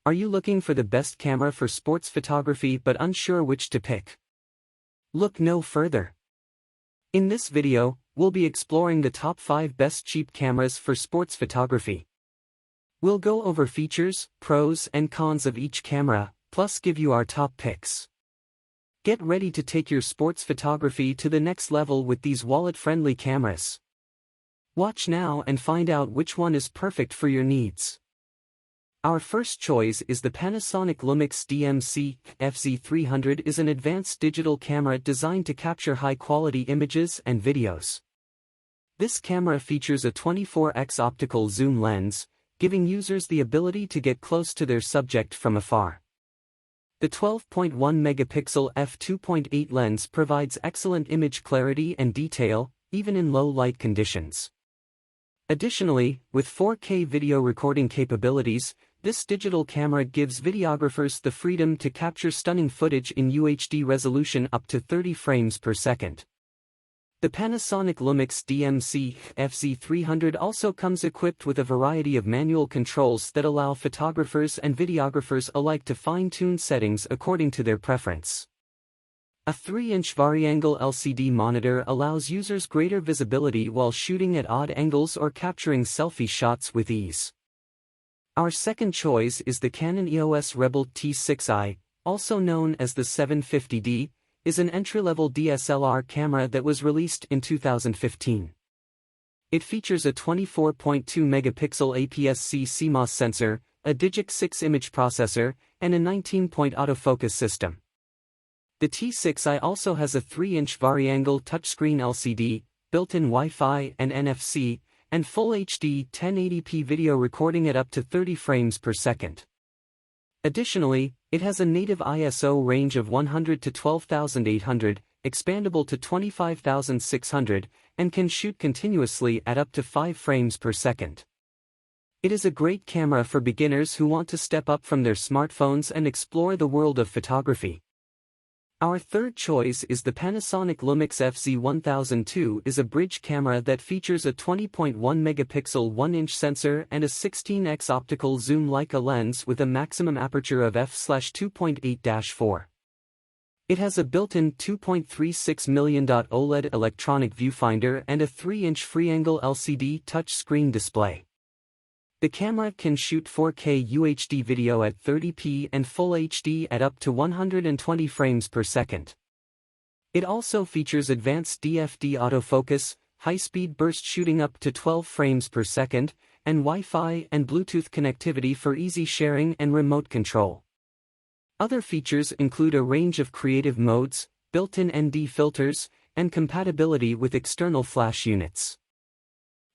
Are you looking for the best camera for sports photography but unsure which to pick? Look no further. In this video, we'll be exploring the top 5 best cheap cameras for sports photography. We'll go over features, pros and cons of each camera, plus give you our top picks. Get ready to take your sports photography to the next level with these wallet-friendly cameras. Watch now and find out which one is perfect for your needs. Our first choice is the Panasonic Lumix DMC-FZ300 is an advanced digital camera designed to capture high-quality images and videos. This camera features a 24x optical zoom lens, giving users the ability to get close to their subject from afar. The 12.1 megapixel f2.8 lens provides excellent image clarity and detail, even in low light conditions. Additionally, with 4K video recording capabilities, this digital camera gives videographers the freedom to capture stunning footage in UHD resolution up to 30 frames per second. The Panasonic Lumix DMC-FZ300 also comes equipped with a variety of manual controls that allow photographers and videographers alike to fine-tune settings according to their preference. A 3-inch variangle LCD monitor allows users greater visibility while shooting at odd angles or capturing selfie shots with ease. Our second choice is the Canon EOS Rebel T6i, also known as the 750D, is an entry-level DSLR camera that was released in 2015. It features a 24.2 megapixel APS-C CMOS sensor, a Digic 6 image processor, and a 19-point autofocus system. The T6i also has a 3-inch variangle touchscreen LCD, built-in Wi-Fi and NFC, and Full HD 1080p video recording at up to 30 frames per second. Additionally, it has a native ISO range of 100 to 12,800, expandable to 25,600, and can shoot continuously at up to 5 frames per second. It is a great camera for beginners who want to step up from their smartphones and explore the world of photography. Our third choice is the Panasonic Lumix FZ1002 is a bridge camera that features a 20.1 megapixel 1-inch sensor and a 16x optical zoom Leica lens with a maximum aperture of f/2.8-4. It has a built-in 2.36 million OLED electronic viewfinder and a 3-inch free-angle LCD touchscreen display. The camera can shoot 4K UHD video at 30p and Full HD at up to 120 frames per second. It also features advanced DFD autofocus, high-speed burst shooting up to 12 frames per second, and Wi-Fi and Bluetooth connectivity for easy sharing and remote control. Other features include a range of creative modes, built-in ND filters, and compatibility with external flash units.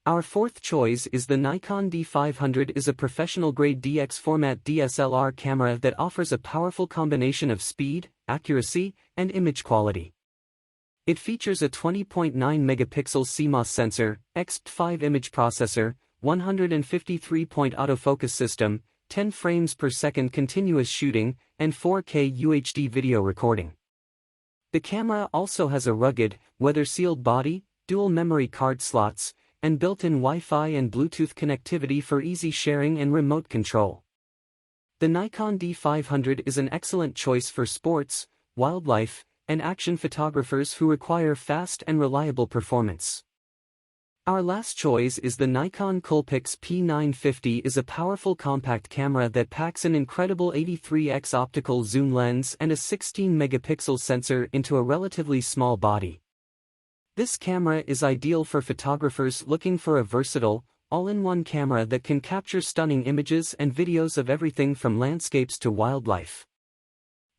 Our fourth choice is the Nikon D500 is a professional-grade DX format DSLR camera that offers a powerful combination of speed, accuracy, and image quality. It features a 20.9 megapixel CMOS sensor, XP5 image processor, 153-point autofocus system, 10 frames per second continuous shooting, and 4K UHD video recording. The camera also has a rugged, weather-sealed body, dual memory card slots, and built-in Wi-Fi and Bluetooth connectivity for easy sharing and remote control. The Nikon D500 is an excellent choice for sports, wildlife, and action photographers who require fast and reliable performance. Our last choice is the Nikon Coolpix P950 is a powerful compact camera that packs an incredible 83x optical zoom lens and a 16 megapixel sensor into a relatively small body. This camera is ideal for photographers looking for a versatile, all-in-one camera that can capture stunning images and videos of everything from landscapes to wildlife.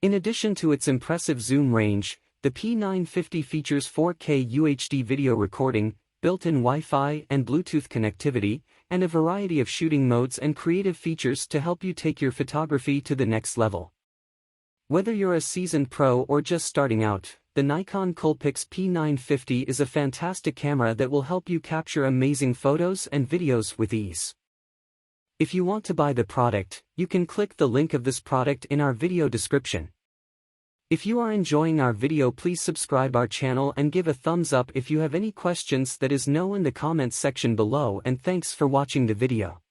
In addition to its impressive zoom range, the P950 features 4K UHD video recording, built-in Wi-Fi and Bluetooth connectivity, and a variety of shooting modes and creative features to help you take your photography to the next level. Whether you're a seasoned pro or just starting out, the Nikon Coolpix P950 is a fantastic camera that will help you capture amazing photos and videos with ease. If you want to buy the product, you can click the link of this product in our video description. If you are enjoying our video, please subscribe our channel and give a thumbs up if you have any questions. That is know in the comments section below, and thanks for watching the video.